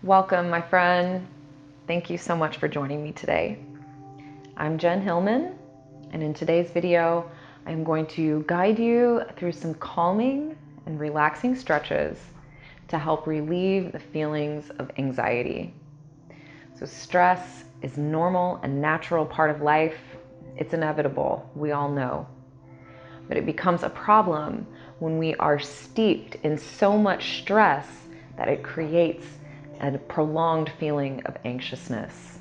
Welcome, my friend. Thank you so much for joining me today. I'm Jen Hilman, and in today's video, I'm going to guide you through some calming and relaxing stretches to help relieve the feelings of anxiety. So stress is normal and natural part of life. It's inevitable, we all know. But it becomes a problem when we are steeped in so much stress that it creates a prolonged feeling of anxiousness.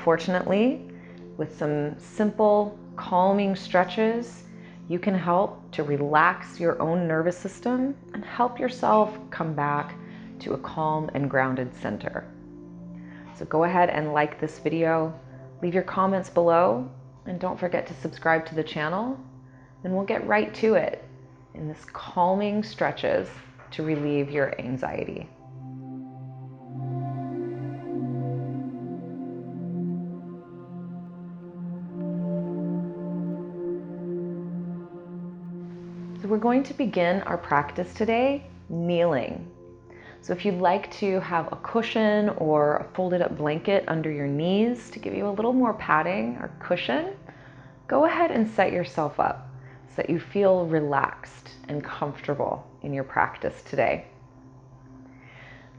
Fortunately, with some simple calming stretches, you can help to relax your own nervous system and help yourself come back to a calm and grounded center. So go ahead and like this video, leave your comments below, and don't forget to subscribe to the channel, and we'll get right to it in this calming stretches to relieve your anxiety. So we're going to begin our practice today kneeling. So if you'd like to have a cushion or a folded up blanket under your knees to give you a little more padding or cushion, go ahead and set yourself up so that you feel relaxed and comfortable in your practice today.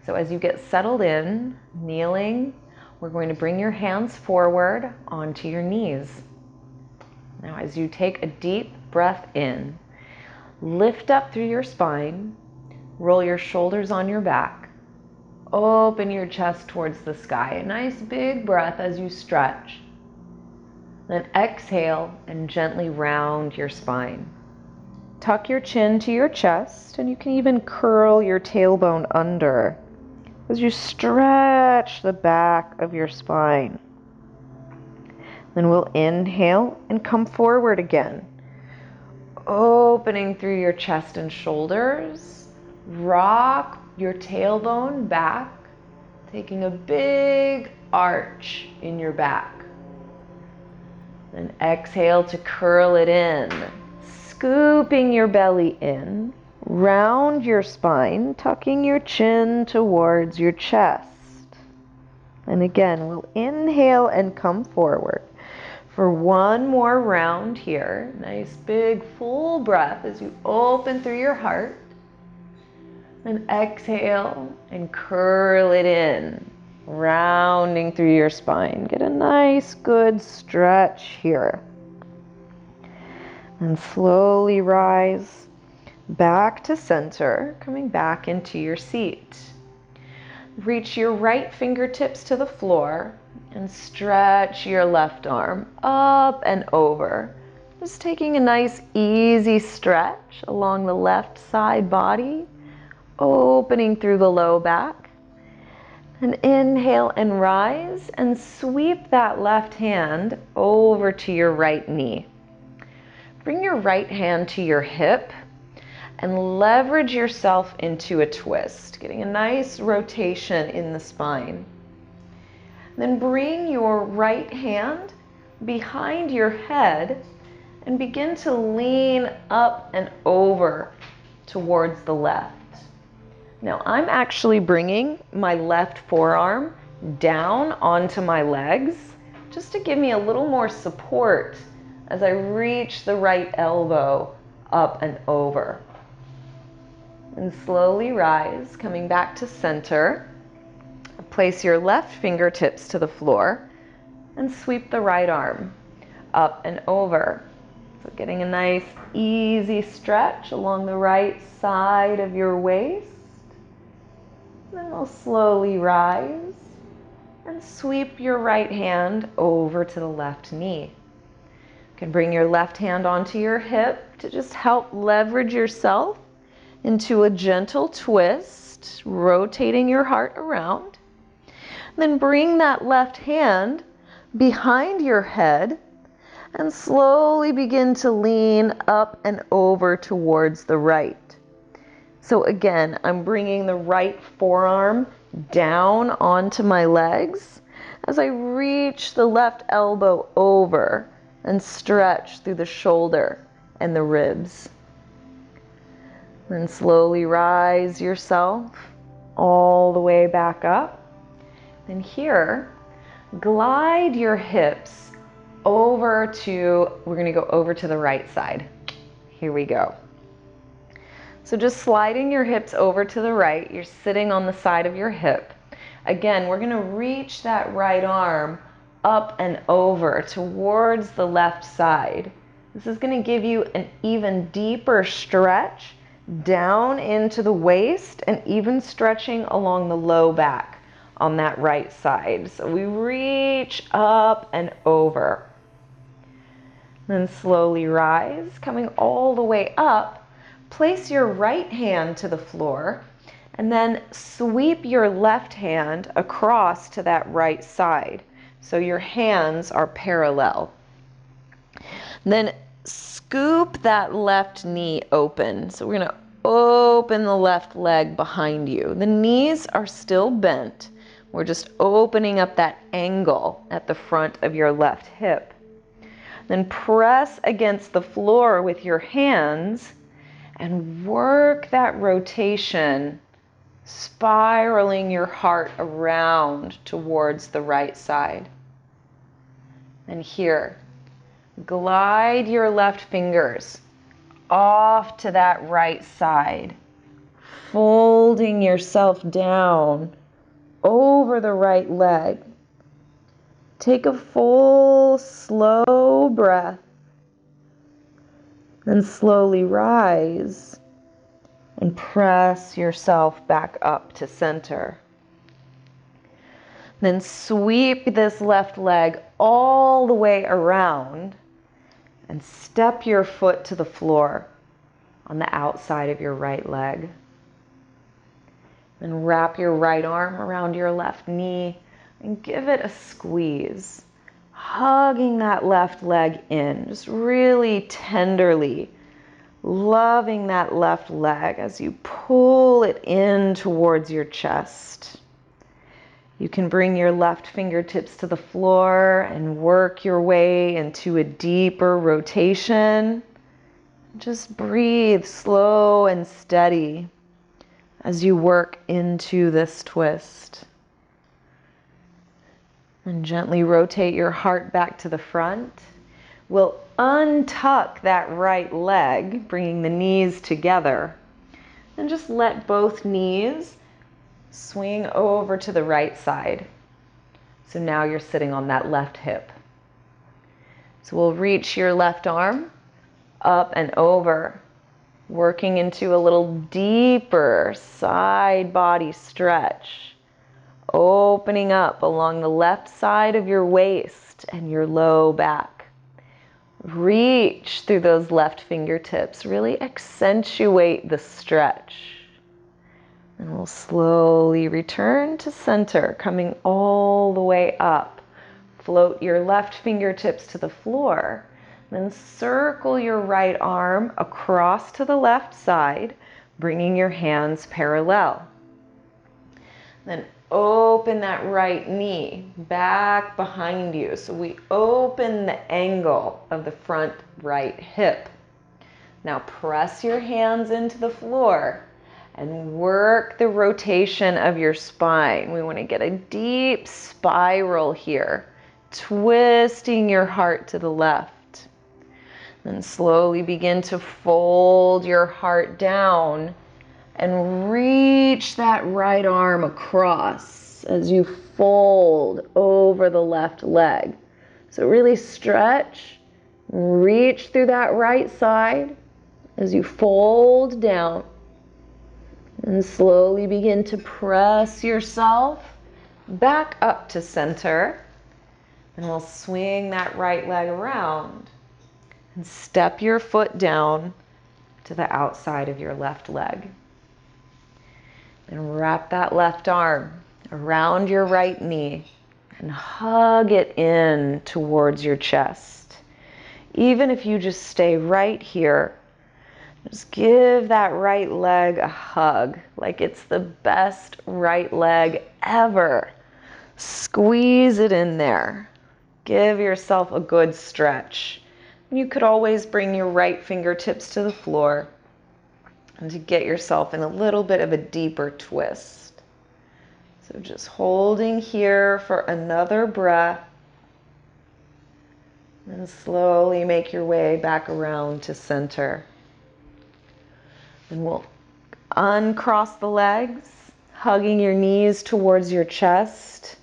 So as you get settled in, kneeling, we're going to bring your hands forward onto your knees. Now as you take a deep breath in, lift up through your spine, roll your shoulders on your back, open your chest towards the sky. A nice big breath as you stretch. Then exhale and gently round your spine. Tuck your chin to your chest, and you can even curl your tailbone under as you stretch the back of your spine. Then we'll inhale and come forward again. Opening through your chest and shoulders, rock your tailbone back, taking a big arch in your back. Then exhale to curl it in, scooping your belly in, round your spine, tucking your chin towards your chest. And again, we'll inhale and come forward. For one more round here, nice big full breath as you open through your heart. And exhale and curl it in, rounding through your spine. Get a nice good stretch here. And slowly rise back to center, coming back into your seat. Reach your right fingertips to the floor and stretch your left arm up and over. Just taking a nice easy stretch along the left side body, opening through the low back. And inhale and rise and sweep that left hand over to your right knee. Bring your right hand to your hip and leverage yourself into a twist, getting a nice rotation in the spine. Then bring your right hand behind your head and begin to lean up and over towards the left. Now I'm actually bringing my left forearm down onto my legs just to give me a little more support as I reach the right elbow up and over. And slowly rise, coming back to center. Place your left fingertips to the floor and sweep the right arm up and over. So getting a nice easy stretch along the right side of your waist. Then we'll slowly rise and sweep your right hand over to the left knee. You can bring your left hand onto your hip to just help leverage yourself into a gentle twist, rotating your heart around. Then bring that left hand behind your head and slowly begin to lean up and over towards the right. So again, I'm bringing the right forearm down onto my legs as I reach the left elbow over and stretch through the shoulder and the ribs. Then slowly rise yourself all the way back up. And here, glide your hips over to, we're going to go over to the right side. Here we go. So just sliding your hips over to the right, you're sitting on the side of your hip. Again, we're going to reach that right arm up and over towards the left side. This is going to give you an even deeper stretch down into the waist and even stretching along the low back on that right side. So we reach up and over. Then slowly rise, coming all the way up. Place your right hand to the floor and then sweep your left hand across to that right side. So your hands are parallel. Then scoop that left knee open. So we're going to open the left leg behind you. The knees are still bent. We're just opening up that angle at the front of your left hip. Then press against the floor with your hands and work that rotation, spiraling your heart around towards the right side. And here, glide your left fingers off to that right side, folding yourself down over the right leg. Take a full, slow breath, then slowly rise and press yourself back up to center. Then sweep this left leg all the way around and step your foot to the floor on the outside of your right leg. Then wrap your right arm around your left knee and give it a squeeze, hugging that left leg in, just really tenderly, loving that left leg as you pull it in towards your chest. You can bring your left fingertips to the floor and work your way into a deeper rotation. Just breathe slow and steady as you work into this twist. And gently rotate your heart back to the front. We'll untuck that right leg, bringing the knees together. And just let both knees swing over to the right side. So now you're sitting on that left hip. So we'll reach your left arm up and over, working into a little deeper side body stretch. Opening up along the left side of your waist and your low back. Reach through those left fingertips. Really accentuate the stretch. And we'll slowly return to center, coming all the way up. Float your left fingertips to the floor. Then circle your right arm across to the left side, bringing your hands parallel. Then open that right knee back behind you. So we open the angle of the front right hip. Now press your hands into the floor and work the rotation of your spine. We want to get a deep spiral here, twisting your heart to the left. Then slowly begin to fold your heart down and reach that right arm across as you fold over the left leg. So really stretch, reach through that right side as you fold down. And slowly begin to press yourself back up to center. And we'll swing that right leg around and step your foot down to the outside of your left leg. And wrap that left arm around your right knee and hug it in towards your chest. Even if you just stay right here, just give that right leg a hug like it's the best right leg ever. Squeeze it in there. Give yourself a good stretch. You could always bring your right fingertips to the floor and to get yourself in a little bit of a deeper twist. So just holding here for another breath. And slowly make your way back around to center. And we'll uncross the legs, hugging your knees towards your chest.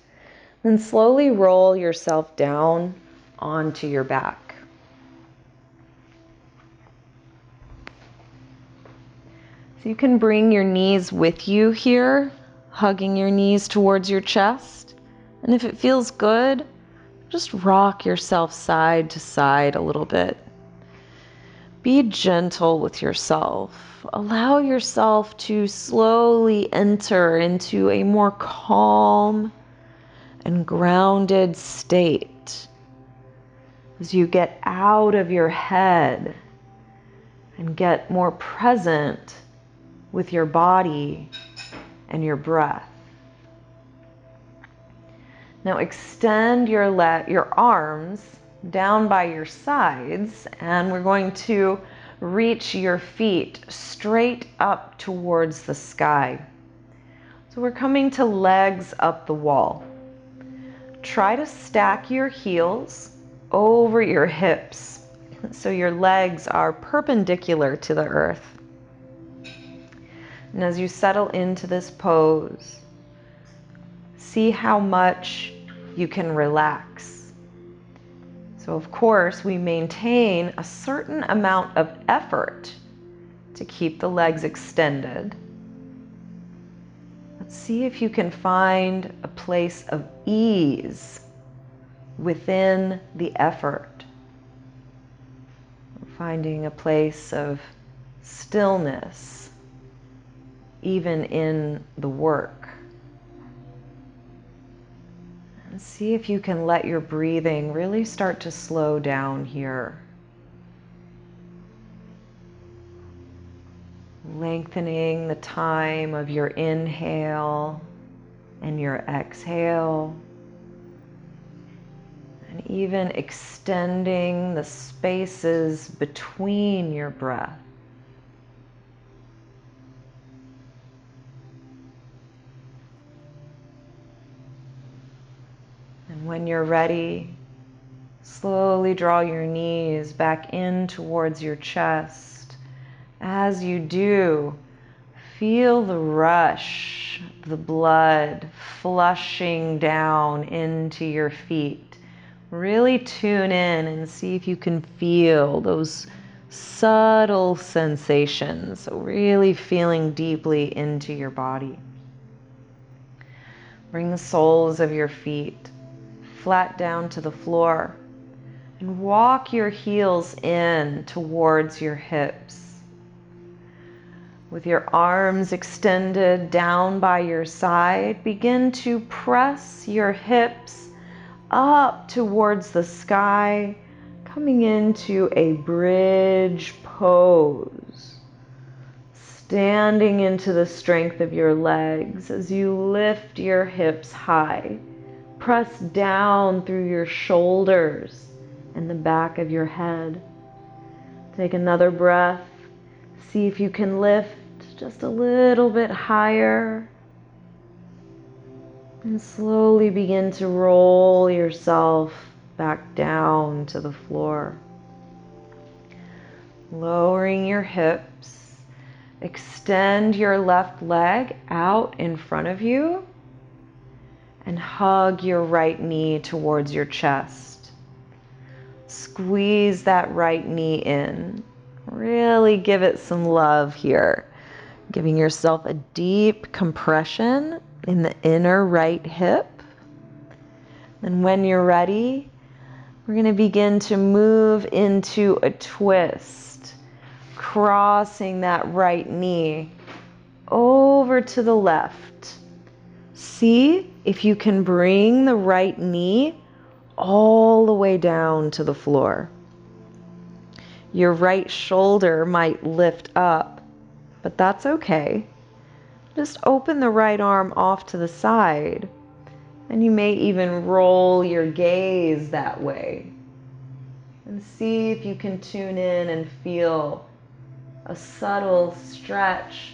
Then slowly roll yourself down onto your back. So you can bring your knees with you here, hugging your knees towards your chest. And if it feels good, just rock yourself side to side a little bit. Be gentle with yourself. Allow yourself to slowly enter into a more calm and grounded state as you get out of your head and get more present with your body and your breath. Now extend your arms down by your sides, and we're going to reach your feet straight up towards the sky. So we're coming to legs up the wall. Try to stack your heels over your hips so your legs are perpendicular to the earth. And as you settle into this pose, see how much you can relax. So of course, we maintain a certain amount of effort to keep the legs extended. Let's see if you can find a place of ease within the effort. Finding a place of stillness even in the work. And see if you can let your breathing really start to slow down here. Lengthening the time of your inhale and your exhale. And even extending the spaces between your breath. And when you're ready, slowly draw your knees back in towards your chest. As you do, feel the rush, the blood flushing down into your feet. Really tune in and see if you can feel those subtle sensations. So really feeling deeply into your body. Bring the soles of your feet flat down to the floor and walk your heels in towards your hips. With your arms extended down by your side, begin to press your hips up towards the sky, coming into a bridge pose. Standing into the strength of your legs as you lift your hips high. Press down through your shoulders and the back of your head. Take another breath. See if you can lift just a little bit higher. And slowly begin to roll yourself back down to the floor. Lowering your hips. Extend your left leg out in front of you. And hug your right knee towards your chest. Squeeze that right knee in. Really give it some love here. Giving yourself a deep compression in the inner right hip. And when you're ready, we're going to begin to move into a twist. Crossing that right knee over to the left. See if you can bring the right knee all the way down to the floor. Your right shoulder might lift up, but that's okay. Just open the right arm off to the side, and you may even roll your gaze that way. And see if you can tune in and feel a subtle stretch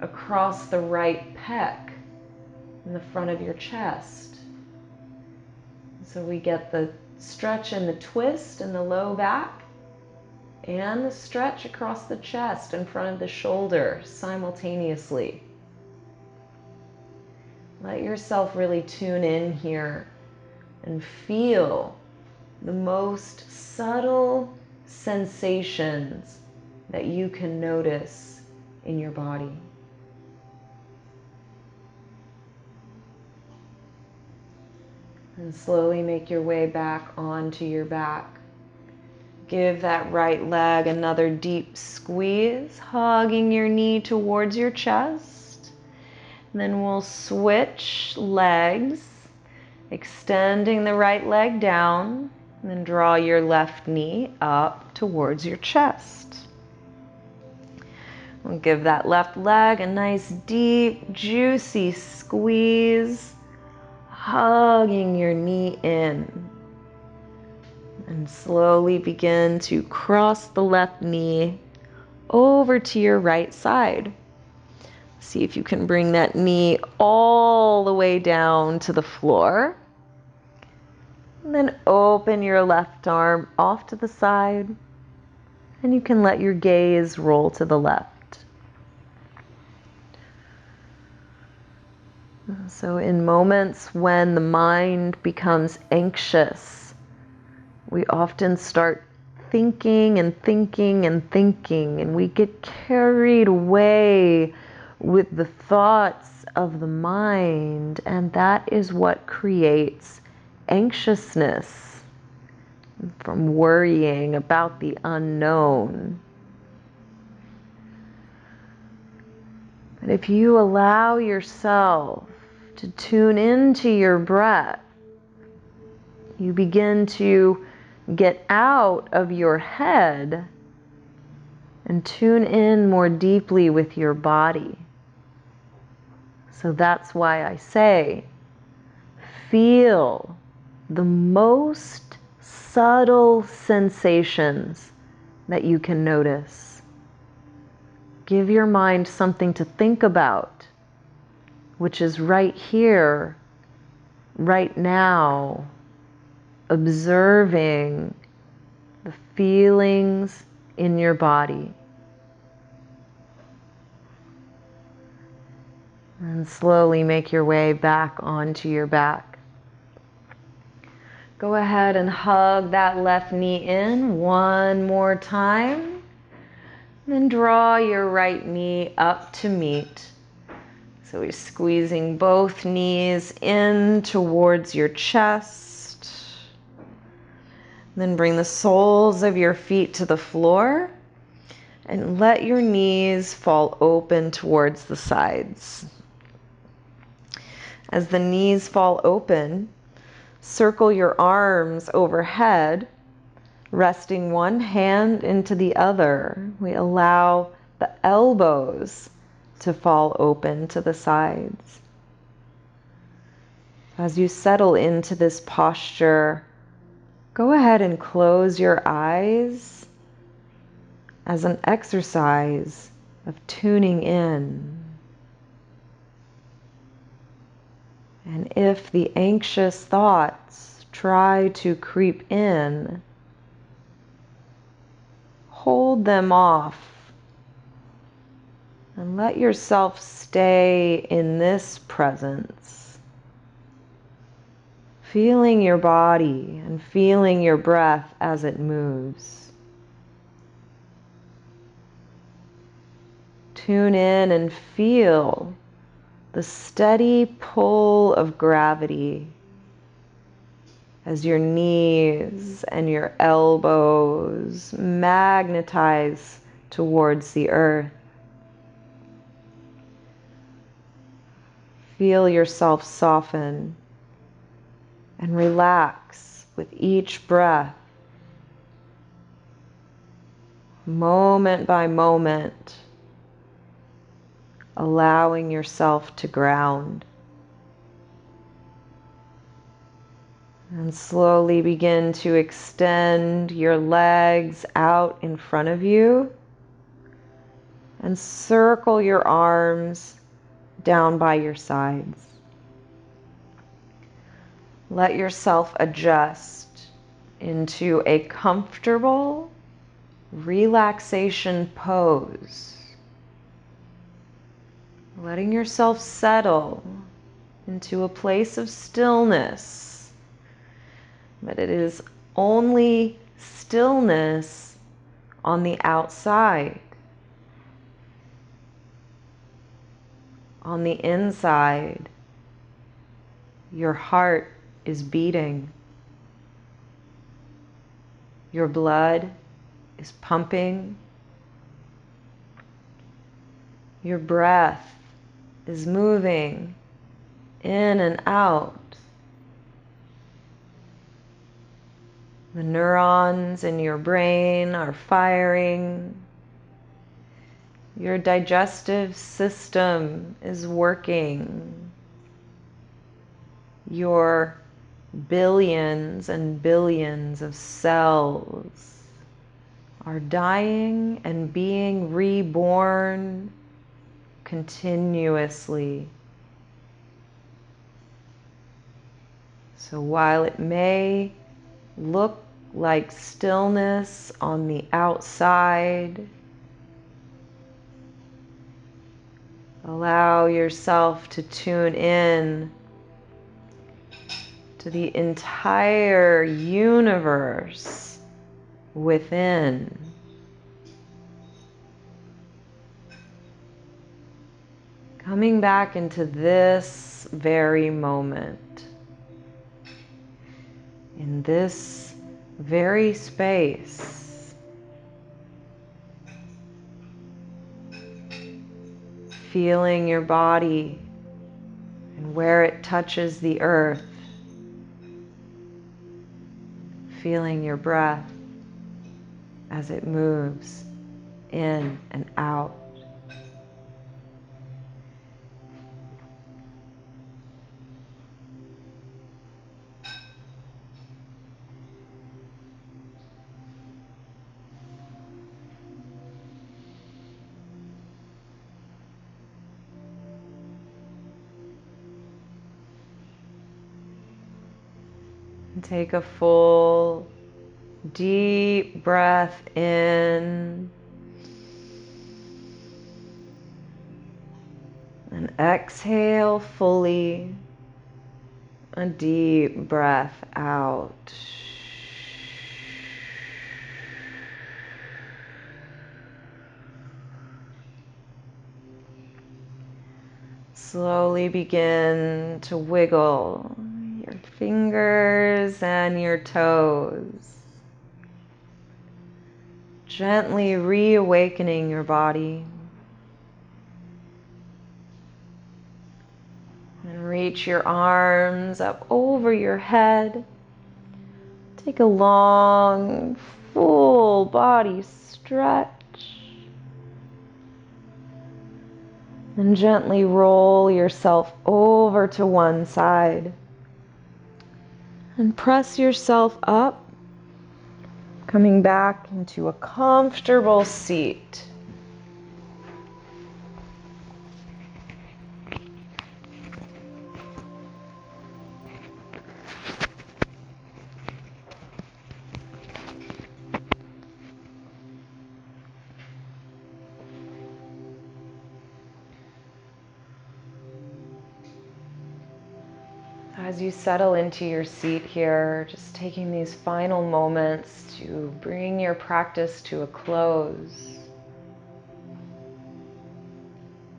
across the right pec. in the front of your chest. So we get the stretch and the twist in the low back and the stretch across the chest in front of the shoulder simultaneously. Let yourself really tune in here and feel the most subtle sensations that you can notice in your body. And slowly make your way back onto your back. Give that right leg another deep squeeze, hugging your knee towards your chest. And then we'll switch legs, extending the right leg down, and then draw your left knee up towards your chest. We'll give that left leg a nice deep, juicy squeeze, hugging your knee in. And slowly begin to cross the left knee over to your right side. See if you can bring that knee all the way down to the floor. And then open your left arm off to the side. And you can let your gaze roll to the left. So in moments when the mind becomes anxious, we often start thinking and thinking and thinking, and we get carried away with the thoughts of the mind, and that is what creates anxiousness from worrying about the unknown. But if you allow yourself to tune into your breath, you begin to get out of your head and tune in more deeply with your body. So that's why I say, feel the most subtle sensations that you can notice. Give your mind something to think about, which is right here, right now, observing the feelings in your body. And slowly make your way back onto your back. Go ahead and hug that left knee in one more time. Then draw your right knee up to meet. So we're squeezing both knees in towards your chest. Then bring the soles of your feet to the floor and let your knees fall open towards the sides. As the knees fall open, circle your arms overhead, resting one hand into the other. We allow the elbows to fall open to the sides. As you settle into this posture, go ahead and close your eyes as an exercise of tuning in. And if the anxious thoughts try to creep in, hold them off and let yourself stay in this presence, feeling your body and feeling your breath as it moves. Tune in and feel the steady pull of gravity as your knees and your elbows magnetize towards the earth. Feel yourself soften and relax with each breath, moment by moment, allowing yourself to ground. And slowly begin to extend your legs out in front of you and circle your arms down by your sides. Let yourself adjust into a comfortable relaxation pose. Letting yourself settle into a place of stillness. But it is only stillness on the outside. On the inside, your heart is beating. Your blood is pumping. Your breath is moving in and out. The neurons in your brain are firing. Your digestive system is working. Your billions and billions of cells are dying and being reborn continuously. So while it may look like stillness on the outside, allow yourself to tune in to the entire universe within. Coming back into this very moment, in this very space, feeling your body and where it touches the earth, feeling your breath as it moves in and out. And take a full, deep breath in and exhale fully. A deep breath out. Slowly begin to wiggle your fingers and your toes. Gently reawakening your body. And reach your arms up over your head. Take a long, full body stretch. And gently roll yourself over to one side. And press yourself up, coming back into a comfortable seat. As you settle into your seat here, just taking these final moments to bring your practice to a close.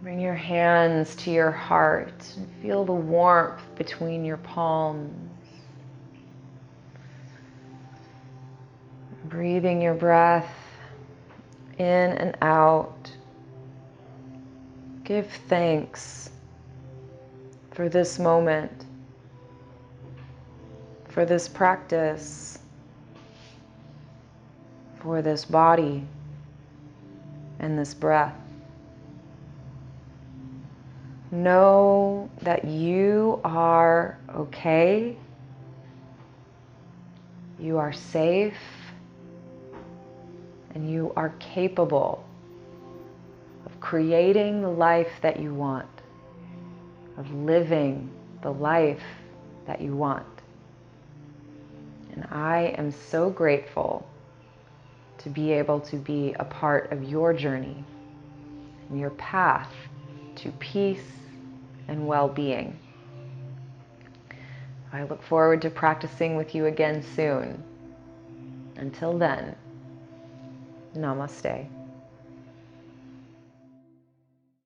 Bring your hands to your heart and feel the warmth between your palms. Breathing your breath in and out. Give thanks for this moment, for this practice, for this body and this breath. Know that you are okay, you are safe, and you are capable of creating the life that you want, of living the life that you want. And I am so grateful to be able to be a part of your journey and your path to peace and well-being. I look forward to practicing with you again soon. Until then, namaste.